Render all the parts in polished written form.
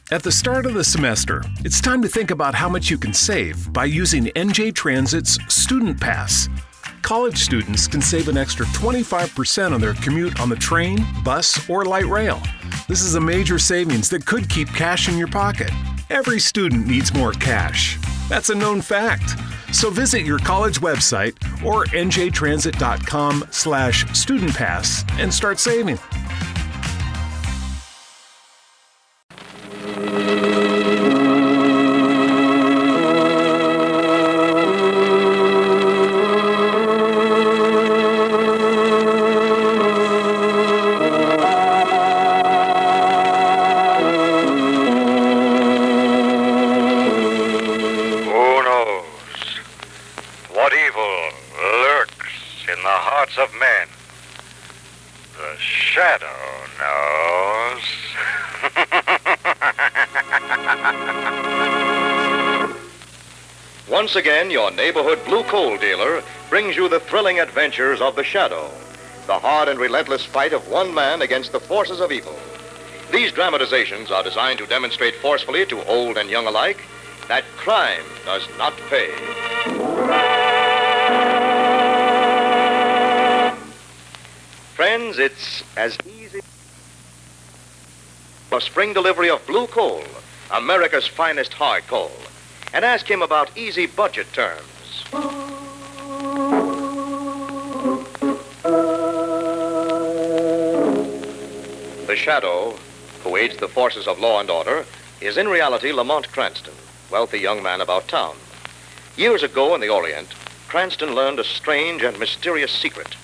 At the start of the semester, it's time to think about how much you can save by using NJ Transit's Student Pass. College students can save an extra 25% on their commute on the train, bus, or light rail. This is a major savings that could keep cash in your pocket. Every student needs more cash. That's a known fact. So visit your college website or njtransit.com/studentpass and start saving. Of men. The shadow knows. Once again, your neighborhood blue coal dealer brings you the thrilling adventures of the Shadow, the hard and relentless fight of one man against the forces of evil. These dramatizations are designed to demonstrate forcefully to old and young alike that crime does not pay. Friends, it's as easy for spring delivery of blue coal, America's finest hard coal, and ask him about easy budget terms. The Shadow, who aids the forces of law and order, is in reality Lamont Cranston, wealthy young man about town. Years ago in the Orient, Cranston learned a strange and mysterious secret.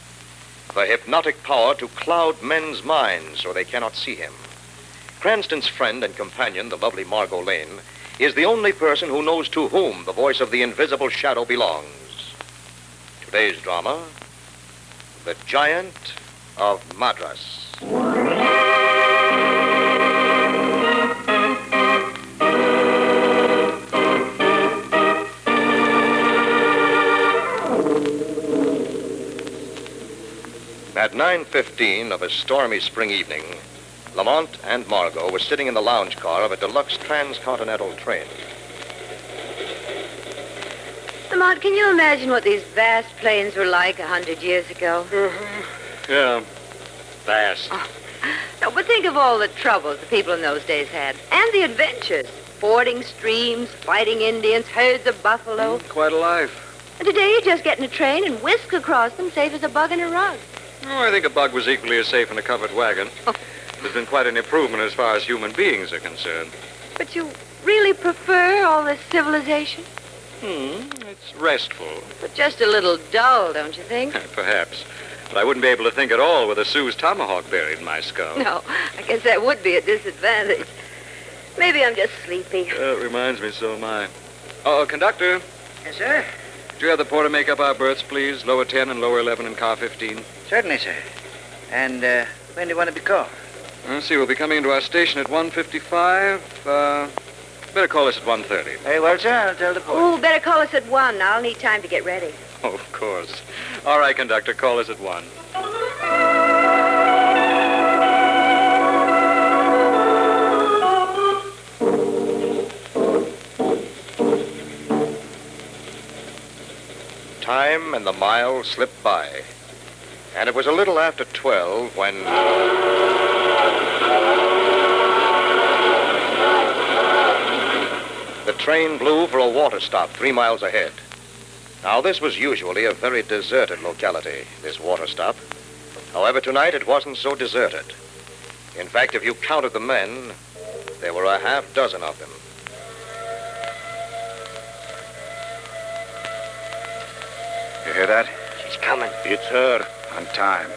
The hypnotic power to cloud men's minds so they cannot see him. Cranston's friend and companion, the lovely Margot Lane, is the only person who knows to whom the voice of the invisible Shadow belongs. Today's drama, The Giant of Madras. At 9:15 of a stormy spring evening, Lamont and Margot were sitting in the lounge car of a deluxe transcontinental train. Lamont, can you imagine what these vast plains were like 100 years ago? Yeah, vast. Oh. No, but think of all the troubles the people in those days had, and the adventures. Fording streams, fighting Indians, herds of buffalo. Quite a life. And today you just get in a train and whisk across them, safe as a bug in a rug. Oh, I think a bug was equally as safe in a covered wagon. Oh. There's been quite an improvement as far as human beings are concerned. But you really prefer all this civilization? It's restful. But just a little dull, don't you think? Perhaps. But I wouldn't be able to think at all with a Sioux's tomahawk buried in my skull. No, I guess that would be a disadvantage. Maybe I'm just sleepy. It reminds me, so am I. Oh, conductor. Yes, sir? Could you have the porter make up our berths, please? Lower 10 and lower 11 in car 15. Certainly, sir. And when do you want to be called? Let's see, we'll be coming into our station at 1:55. Better call us at 1:30. Very well, sir. I'll tell the porter. Oh, better call us at 1. I'll need time to get ready. Oh, of course. All right, conductor, call us at 1. Time and the miles slipped by. And it was a little after 12 when... the train blew for a water stop 3 miles ahead. Now, this was usually a very deserted locality, this water stop. However, tonight it wasn't so deserted. In fact, if you counted the men, there were a half dozen of them. You hear that? She's coming. It's her. On time.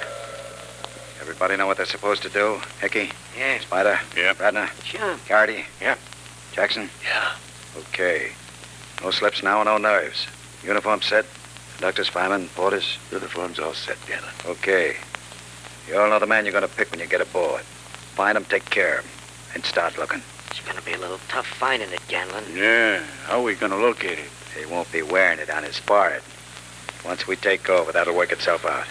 Everybody know what they're supposed to do? Hickey? Yeah. Spider? Yeah. Radner? Sure. Gardy? Yeah. Jackson? Yeah. Okay. No slips now, no nerves. Uniform set? Conductors, firemen, porters? Uniform's all set, Gannon. Okay. You all know the man you're going to pick when you get aboard. Find him, take care of him, and start looking. It's going to be a little tough finding it, Ganlon. Yeah. How are we going to locate it? He won't be wearing it on his forehead. Once we take over, that'll work itself out.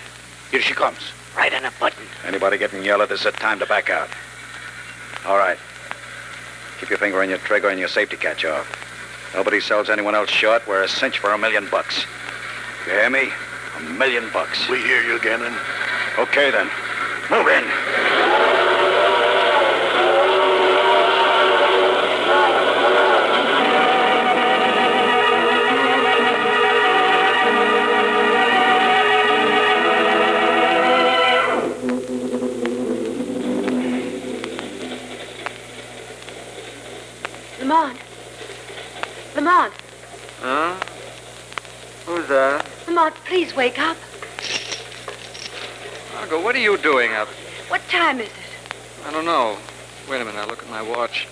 Here she comes. Right on a button. Anybody getting yellow, this is a time to back out. All right. Keep your finger on your trigger and your safety catch off. Nobody sells anyone else short. We're a cinch for $1 million. You hear me? $1 million. We hear you, Gannon. Okay, then. Move in. Lamont. Lamont. Huh? Who's that? Lamont, please wake up. Margot, what are you doing up? What time is it? I don't know. Wait a minute, I'll look at my watch.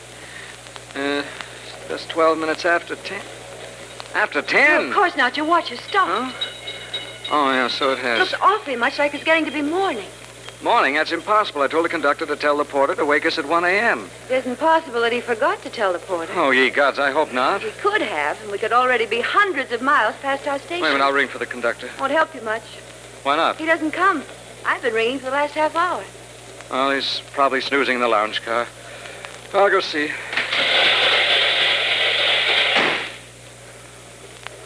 Just 12 minutes after 10. After 10? No, of course not. Your watch has stopped. Huh? Oh, yeah, so it has. Looks awfully much like it's getting to be morning. Morning? That's impossible. I told the conductor to tell the porter to wake us at 1 a.m. It isn't possible that he forgot to tell the porter. Oh, ye gods, I hope not. He could have, and we could already be hundreds of miles past our station. Wait a minute, I'll ring for the conductor. Won't help you much. Why not? He doesn't come. I've been ringing for the last half hour. Well, he's probably snoozing in the lounge car. I'll go see.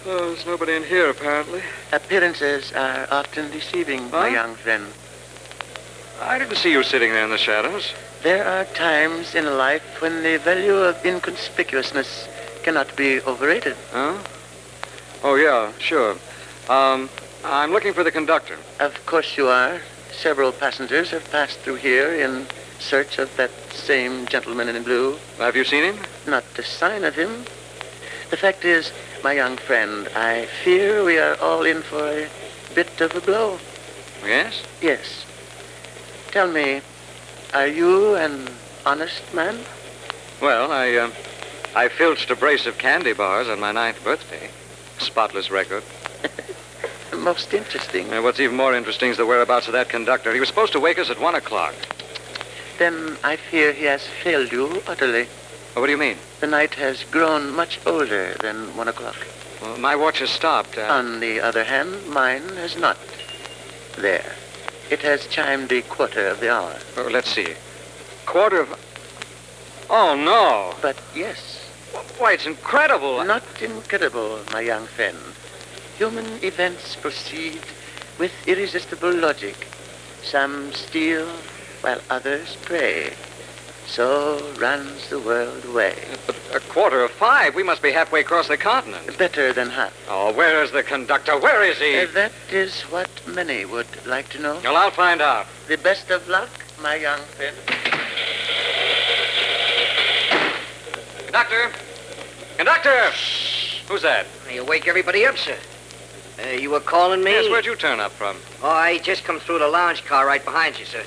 Oh, there's nobody in here, apparently. Appearances are often deceiving, my Huh? young friend. I didn't see you sitting there in the shadows. There are times in life when the value of inconspicuousness cannot be overrated. Huh? Oh, yeah, sure. I'm looking for the conductor. Of course you are. Several passengers have passed through here in search of that same gentleman in blue. Have you seen him? Not a sign of him. The fact is, my young friend, I fear we are all in for a bit of a blow. Yes? Yes. Tell me, are you an honest man? Well, I filched a brace of candy bars on my 9th birthday. Spotless record. Most interesting. What's even more interesting is the whereabouts of that conductor. He was supposed to wake us at 1 o'clock. Then I fear he has failed you utterly. Oh, what do you mean? The night has grown much older than 1 o'clock. Well, my watch has stopped. On the other hand, mine has not. There. It has chimed the quarter of the hour. Oh, let's see. Quarter of... Oh, no. But yes, Why, it's incredible. not incredible, my young friend. Human events proceed with irresistible logic. Some steal while others prey. So runs the world away. But 4:45? We must be halfway across the continent. Better than half. Oh, where is the conductor? Where is he? That is what many would like to know. Well, I'll find out. The best of luck, my young friend. Conductor! Conductor! Who's that? You wake everybody up, sir. You were calling me? Yes, where'd you turn up from? Oh, I just come through the lounge car right behind you, sir.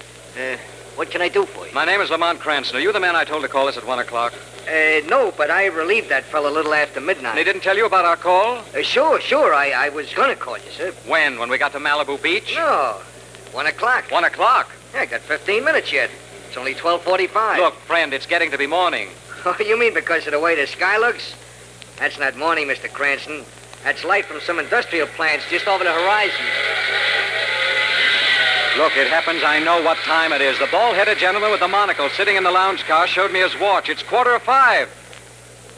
What can I do for you? My name is Lamont Cranston. Are you the man I told to call us at 1 o'clock? No, but I relieved that fellow a little after midnight. And he didn't tell you about our call? Sure. I was gonna call you, sir. When? When we got to Malibu Beach? No. 1 o'clock. 1 o'clock? Yeah, I got 15 minutes yet. It's only 12:45. Look, friend, it's getting to be morning. Oh, you mean because of the way the sky looks? That's not morning, Mr. Cranston. That's light from some industrial plants just over the horizon. Look, it happens I know what time it is. The bald-headed gentleman with the monocle sitting in the lounge car showed me his watch. It's 4:45.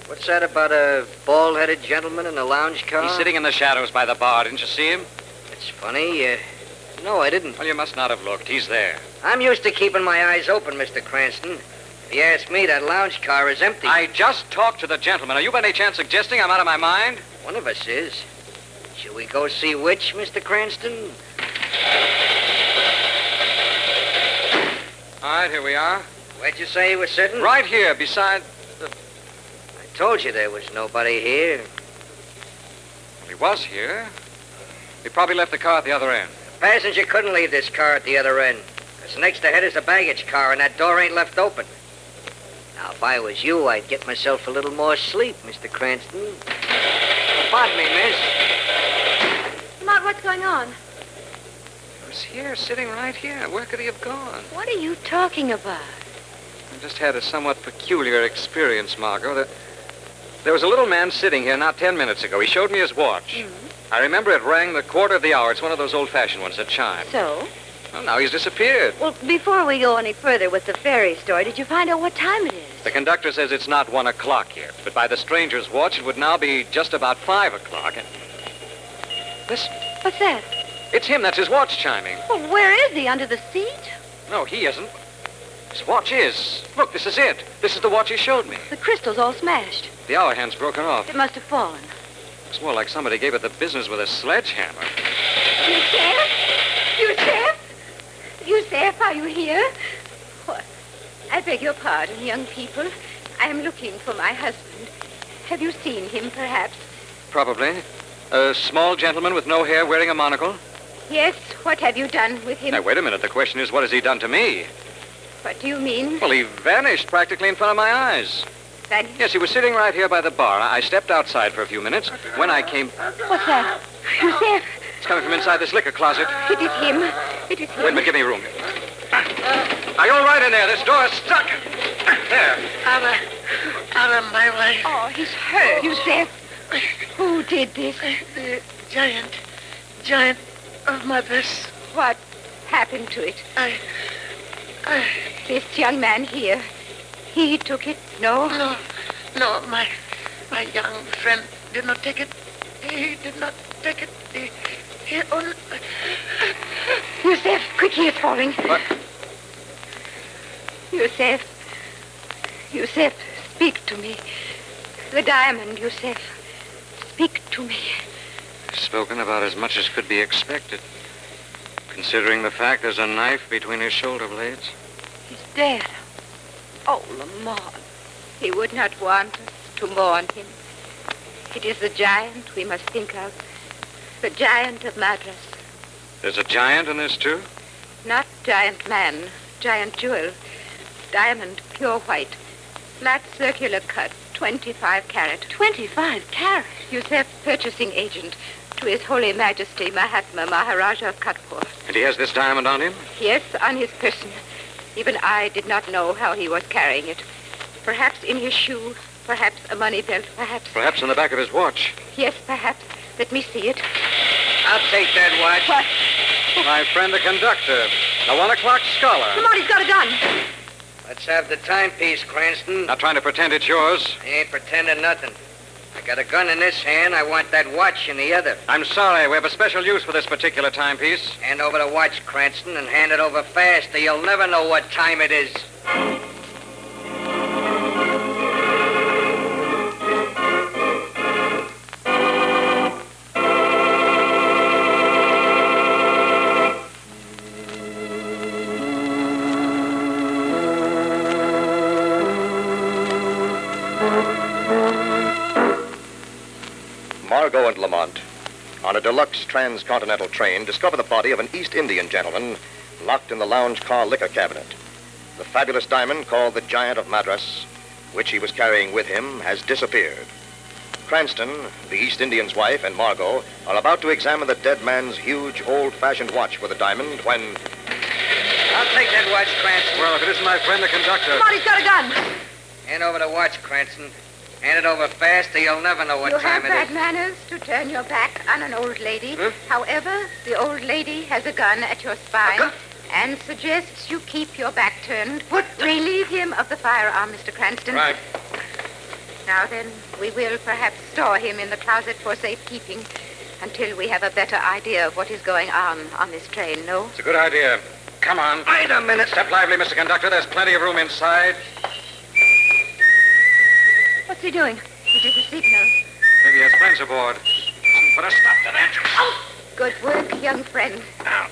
What's that about a bald-headed gentleman in a lounge car? He's sitting in the shadows by the bar. Didn't you see him? It's funny. No, I didn't. Well, you must not have looked. He's there. I'm used to keeping my eyes open, Mr. Cranston. If you ask me, that lounge car is empty. I just talked to the gentleman. Are you by any chance suggesting I'm out of my mind? One of us is. Shall we go see which, Mr. Cranston? All right, here we are. Where'd you say you were sitting? Right here, beside the... I told you there was nobody here. Well, he was here. He probably left the car at the other end. The passenger couldn't leave this car at the other end. Because next ahead is the baggage car, and that door ain't left open. Now, if I was you, I'd get myself a little more sleep, Mr. Cranston. Pardon me, miss. Lamont, what's going on? He was here, sitting right here. Where could he have gone? What are you talking about? I just had a somewhat peculiar experience, Margot. There was a little man sitting here not 10 minutes ago. He showed me his watch. Mm-hmm. I remember it rang the quarter of the hour. It's one of those old-fashioned ones that chime. So? Well, now he's disappeared. Well, before we go any further with the fairy story, did you find out what time it is? The conductor says it's not 1 o'clock yet, but by the stranger's watch, it would now be just about 5 o'clock. And... Listen, What's that? it's him. That's his watch chiming. Well, where is he? Under the seat? No, he isn't. His watch is. Look, this is it. This is the watch he showed me. The crystal's all smashed. The hour hand's broken off. It must have fallen. It's more like somebody gave it the business with a sledgehammer. Yusef? Yusef? Yusef, are you here? What? I beg your pardon, young people. I am looking for my husband. Have you seen him, perhaps? Probably. A small gentleman with no hair wearing a monocle. Yes. What have you done with him? Now, wait a minute. The question is, what has he done to me? What do you mean? Well, he vanished practically in front of my eyes. That... Yes, he was sitting right here by the bar. I stepped outside for a few minutes. When I came... What's that? Yusef, It's coming from inside this liquor closet. it is him. It is him. Wait a minute, give me room. Are you all right in there? This door is stuck. There. Out of my way. Oh, he's hurt. Yusef, who did this? The giant of Madras. What happened to it? I... This young man here, he took it? No? No, my young friend did not take it. He did not take it. He only... Yusef, quick, he is falling. What? Yusef, speak to me. The diamond, Yusef. Speak to me. Spoken about as much as could be expected. Considering the fact there's a knife between his shoulder blades. He's dead. Oh, Lamont. He would not want us to mourn him. It is the giant we must think of. The giant of Madras. There's a giant in this, too? Not giant man, giant jewel. Diamond, pure white. Flat circular cut, 25 carat. 25 carat? Yusef, purchasing agent to His Holy Majesty Mahatma Maharaja of Katpur. And he has this diamond on him? Yes, on his person. Even I did not know how he was carrying it. Perhaps in his shoe, perhaps a money belt, perhaps... Perhaps in the back of his watch. Yes, perhaps. Let me see it. I'll take that watch. What? My friend the conductor, the 1 o'clock scholar. Lamont, he's got a gun. Let's have the timepiece, Cranston. Not trying to pretend it's yours. I ain't pretending nothing. I got a gun in this hand. I want that watch in the other. I'm sorry. We have a special use for this particular timepiece. Hand over the watch, Cranston, and hand it over fast, or you'll never know what time it is. Margot and Lamont, on a deluxe transcontinental train, discover the body of an East Indian gentleman locked in the lounge car liquor cabinet. The fabulous diamond called the Giant of Madras, which he was carrying with him, has disappeared. Cranston, the East Indian's wife, and Margot are about to examine the dead man's huge, old-fashioned watch with the diamond when... I'll take that watch, Cranston. Well, if it isn't my friend the conductor... Lamont, he's got a gun. Hand over the watch, Cranston. Hand it over fast, or you'll never know what You time have it bad is. manners to turn your back on an old lady. Huh? However, the old lady has a gun at your spine gun? and suggests you keep your back turned. Relieve him of the firearm, Mr. Cranston. Right. Now then, we will perhaps store him in the closet for safekeeping until we have a better idea of what is going on this train, no? It's a good idea. Come on. Wait a minute. Step lively, Mr. Conductor. There's plenty of room inside. What's he doing? It is a signal. Maybe he has friends aboard. Put a stop to that. Good work, young friend. Now.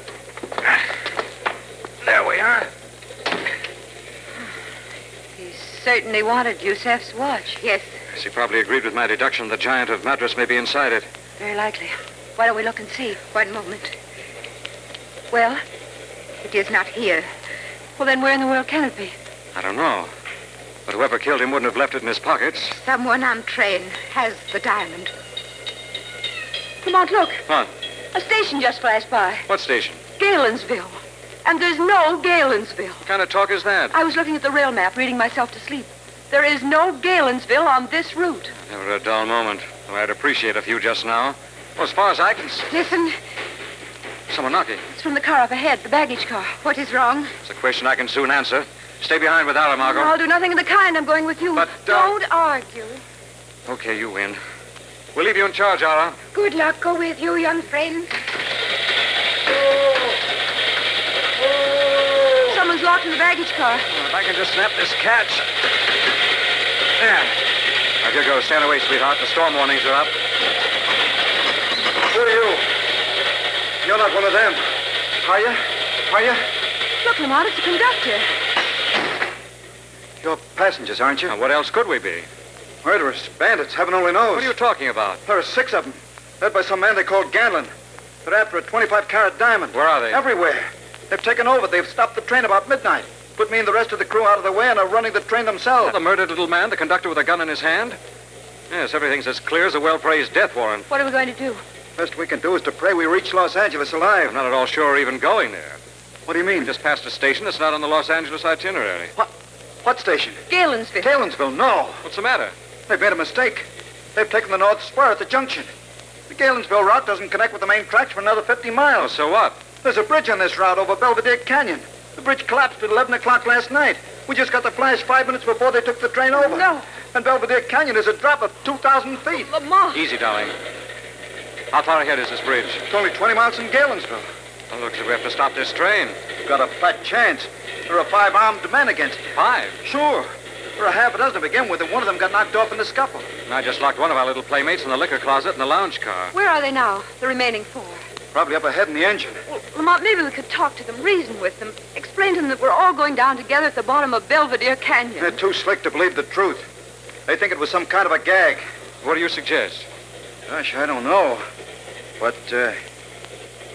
There we are. He certainly wanted Yusef's watch. Yes, Yes, he probably agreed with my deduction. The Giant of Madras may be inside it. very likely. Why don't we look and see? One moment. Well, it is not here. Well, then where in the world can it be? I don't know. But whoever killed him wouldn't have left it in his pockets. Someone on train has the diamond. Lamont, look. What? A station just flashed by. What station? Galensville. And there's no Galensville. What kind of talk is that? I was looking at the rail map, reading myself to sleep. There is no Galensville on this route. Never a dull moment. Though I'd appreciate a few just now. Well, as far as I can see... Listen. someone knocking. It's from the car up ahead, the baggage car. What is wrong? It's a question I can soon answer. Stay behind without her, Margot. I'll do nothing of the kind. I'm going with you. But, Don't argue. Okay, you win. We'll leave you in charge, Ara. Good luck. Go with you, young friend. Someone's locked in the baggage car. If I can just snap this catch. There. Now, here goes. Stand away, sweetheart. The storm warnings are up. Who are you? You're not one of them. Are you? Are you? Look, Lamont, it's the conductor. You're passengers, aren't you? Now, what else could we be? Murderers, bandits, heaven only knows. What are you talking about? There are 6 of them, led by some man they call Ganlon. They're after a 25-carat diamond. Where are they? Everywhere. They've taken over. They've stopped the train about midnight. Put me and the rest of the crew out of the way and are running the train themselves. Oh, the murdered little man, the conductor with a gun in his hand? Yes, everything's as clear as a well-praised death warrant. What are we going to do? Best we can do is to pray we reach Los Angeles alive. I'm not at all sure we're even going there. What do you mean? We just passed a station that's not on the Los Angeles itinerary. What station? Galensville. Galensville, no. What's the matter? They've made a mistake. They've taken the North Spur at the junction. The Galensville route doesn't connect with the main tracks for another 50 Oh, miles. so what? There's a bridge on this route over Belvedere Canyon. The bridge collapsed at 11 o'clock last night. We just got the flash 5 minutes before they took the train over. No. And Belvedere Canyon is a drop of 2,000 feet. Lamont. Easy, darling. How far ahead is this bridge? It's only 20 miles from Galensville. Well, looks like we have to stop this train. We've got a fat chance. There are 5 armed men against it. 5? Sure. There are half a dozen to begin with, and one of them got knocked off in the scuffle. And I just locked one of our little playmates in the liquor closet in the lounge car. Where are they now, the remaining 4? Probably up ahead in the engine. Well, Lamont, maybe we could talk to them, reason with them, explain to them that we're all going down together at the bottom of Belvedere Canyon. They're too slick to believe the truth. They think it was some kind of a gag. What do you suggest? Gosh, I don't know. But,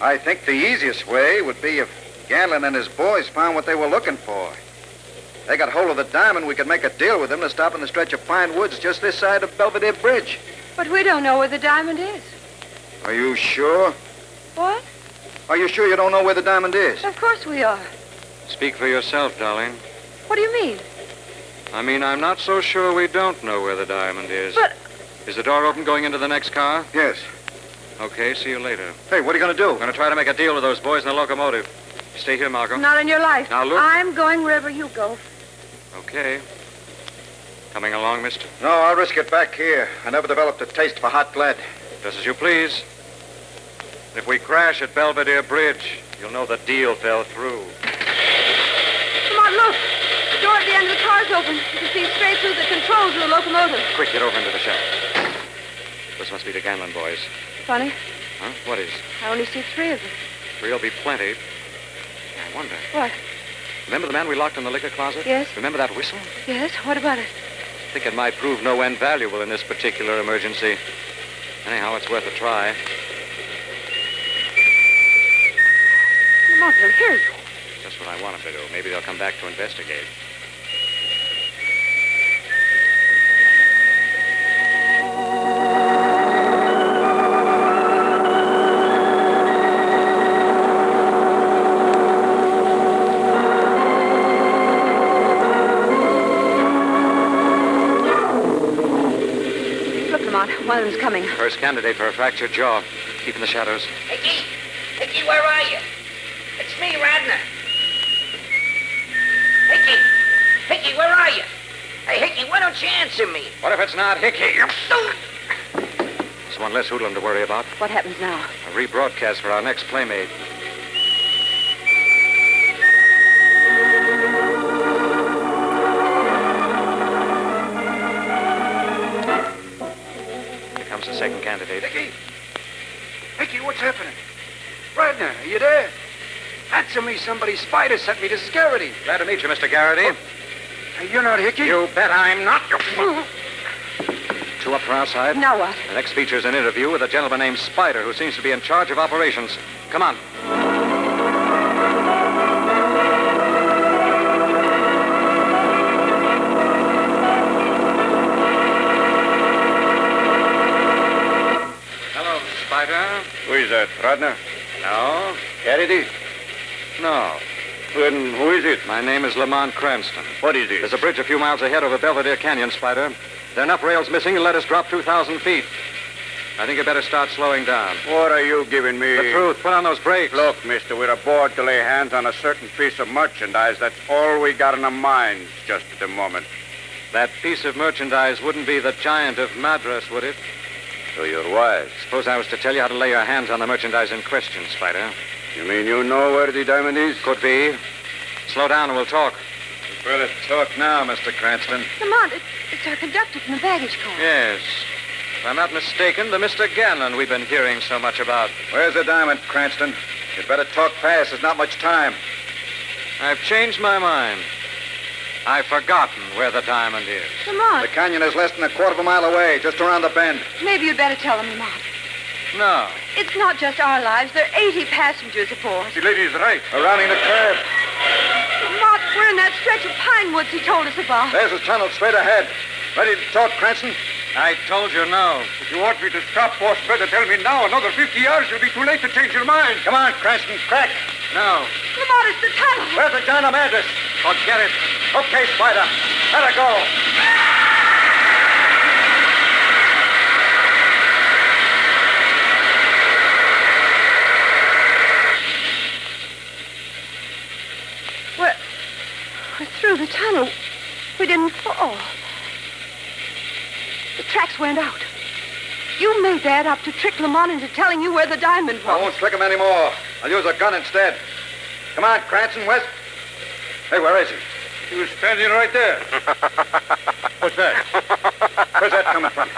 I think the easiest way would be if Ganlon and his boys found what they were looking for. They got hold of the diamond, we could make a deal with them to stop in the stretch of pine woods just this side of Belvedere Bridge. But we don't know where the diamond is. Are you sure? What? Are you sure you don't know where the diamond is? Of course we are. Speak for yourself, darling. What do you mean? I mean, I'm not so sure we don't know where the diamond is. But... Is the door open going into the next car? Yes. Okay, see you later. Hey, what are you going to do? I'm going to try to make a deal with those boys in the locomotive. Stay here, Margot. Not in your life. Now, look. I'm going wherever you go. Okay. Coming along, mister? No, I'll risk it back here. I never developed a taste for hot lead. Just as you please. If we crash at Belvedere Bridge, you'll know the deal fell through. Come on, look. The door at the end of the car's open. You can see straight through the controls of the locomotive. Quick, get over into the shack. This must be the Ganlon boys. Funny. Huh? What is? I only see 3 of them. 3'll be plenty. I wonder. What? Remember the man we locked in the liquor closet? Yes. Remember that whistle? Yes? What about it? I think it might prove no end valuable in this particular emergency. Anyhow, it's worth a try. Lamont, they'll hear you. Just what I want them to do. Maybe they'll come back to investigate. One of them's coming. First candidate for a fractured jaw. Keep in the shadows. Hickey! Hickey, where are you? It's me, Radner. Hickey! Hickey, where are you? Hey, Hickey, why don't you answer me? What if it's not Hickey? There's one less hoodlum to worry about. What happens now? A rebroadcast for our next playmate. The second candidate. Hickey! Hickey, what's happening? Radner, are you there? Answer me. Somebody's spider sent me. This is Garrity. Glad to meet you, Mr. Garrity. Hey, you're not Hickey? You bet I'm not. 2 up for our side. Now what? The next feature's an interview with a gentleman named Spider who seems to be in charge of operations. Come on. Spider? Who is that, Radner? No. Garrity? No. Then who is it? My name is Lamont Cranston. What is it? There's a bridge a few miles ahead over Belvedere Canyon, Spider. There are enough rails missing to let us drop 2,000 feet. I think you better start slowing down. What are you giving me? The truth. Put on those brakes. Look, mister, we're aboard to lay hands on a certain piece of merchandise. That's all we got in our minds just at the moment. That piece of merchandise wouldn't be the Giant of Madras, would it? So you're wise. Suppose I was to tell you how to lay your hands on the merchandise in question, Spider. You mean you know where the diamond is? Could be. Slow down and we'll talk. You better talk now, Mr. Cranston. Lamont, it's our conductor from the baggage car. Yes. If I'm not mistaken, the Mr. Ganlon we've been hearing so much about. Where's the diamond, Cranston? You'd better talk fast. There's not much time. I've changed my mind. I've forgotten where the diamond is. Lamont, The canyon is less than a quarter of a mile away, just around the bend. maybe you'd better tell them, Lamont. No. It's not just our lives. There are 80 passengers aboard. The lady's right. We're rounding the curve. Lamont, we're in that stretch of pine woods he told us about. There's the tunnel straight ahead. Ready to talk, Cranston? I told you no. If you want me to stop, boss, better tell me now. Another 50 yards, you'll be too late to change your mind. Come on, Cranston. Crack. No. Lamont, it's the tunnel. Where's the Giant of Madras? Forget it. Okay, Spider. Let her go. We're through the tunnel. We didn't fall. The tracks went out. You made that up to trick Lamont into telling you where the diamond was. I won't trick him anymore. I'll use a gun instead. Come on, Cranston, West. Hey, where is he? He was standing right there. What's that? Where's that coming from?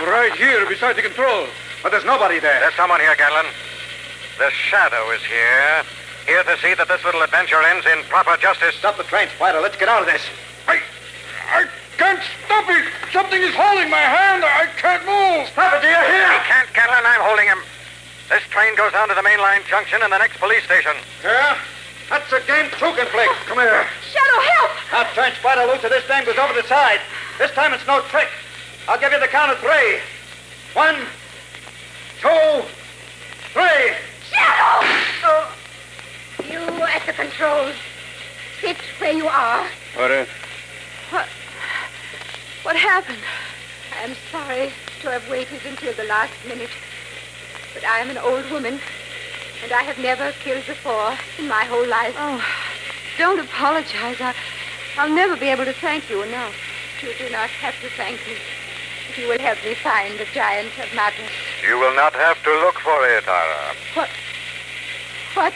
Right here, beside the control. But there's nobody there. There's someone here, Ganlon. The Shadow is here. Here to see that this little adventure ends in proper justice. Stop the train, Spider. Let's get out of this. I can't stop it. Something is holding my hand. I can't move. Stop it, do you hear? He can't, Ganlon. I'm holding him. This train goes down to the main line junction and the next police station. Yeah? That's a game two can play. Come here. Shadow, help! Now turn Spider loose or this dame goes over the side. This time it's no trick. I'll give you the count of 3. 1, 2, 3. Shadow! You at the controls. Sit where you are. What happened? I'm sorry to have waited until the last minute. But I am an old woman, and I have never killed before in my whole life. Oh, don't apologize. I'll never be able to thank you enough. You do not have to thank me. If you will help me find the Giant of Madras. You will not have to look for it, Ara. What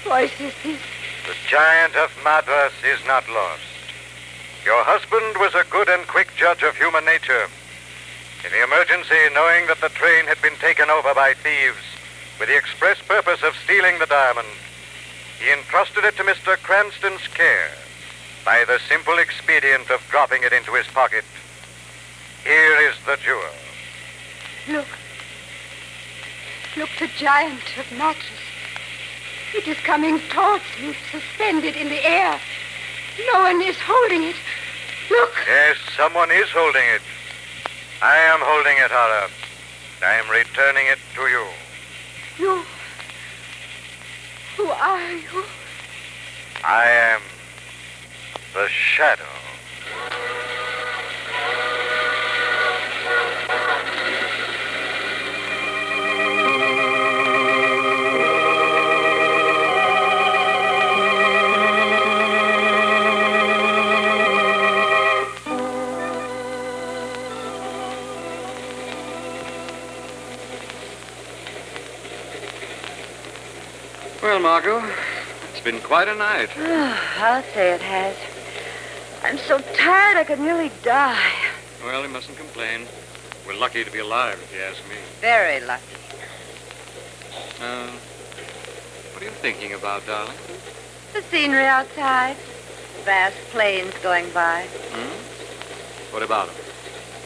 voice is this? The Giant of Madras is not lost. Your husband was a good and quick judge of human nature. In the emergency, knowing that the train had been taken over by thieves with the express purpose of stealing the diamond, he entrusted it to Mr. Cranston's care by the simple expedient of dropping it into his pocket. Here is the jewel. Look, the Giant of Madras. It is coming towards me, suspended in the air. No one is holding it. Look. Yes, someone is holding it. I am holding it, Ara. I am returning it to you. You. Who are you? I am the Shadow. Well, Margot, it's been quite a night. I'll say it has. I'm so tired I could nearly die. Well, you mustn't complain. We're lucky to be alive, if you ask me. Very lucky. What are you thinking about, darling? The scenery outside. Vast plains going by. What about them?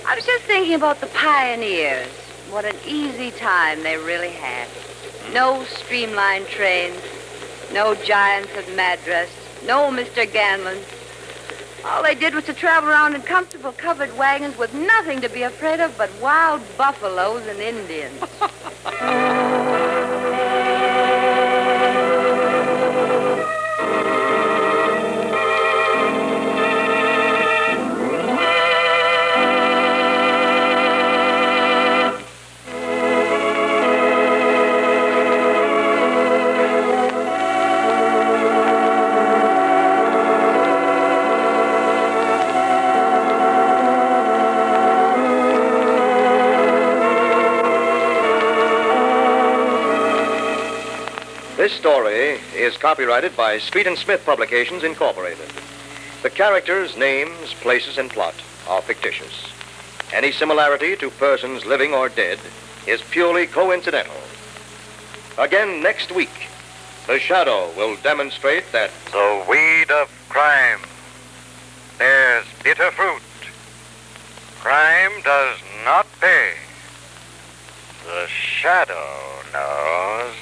I was just thinking about the pioneers. What an easy time they really had. No streamlined trains, no Giants of Madras, no Mr. Ganlon. All they did was to travel around in comfortable covered wagons with nothing to be afraid of but wild buffaloes and Indians. This story is copyrighted by Street and Smith Publications, Incorporated. The characters, names, places, and plot are fictitious. Any similarity to persons living or dead is purely coincidental. Again next week, The Shadow will demonstrate that The weed of crime bears bitter fruit. Crime does not pay. The shadow knows.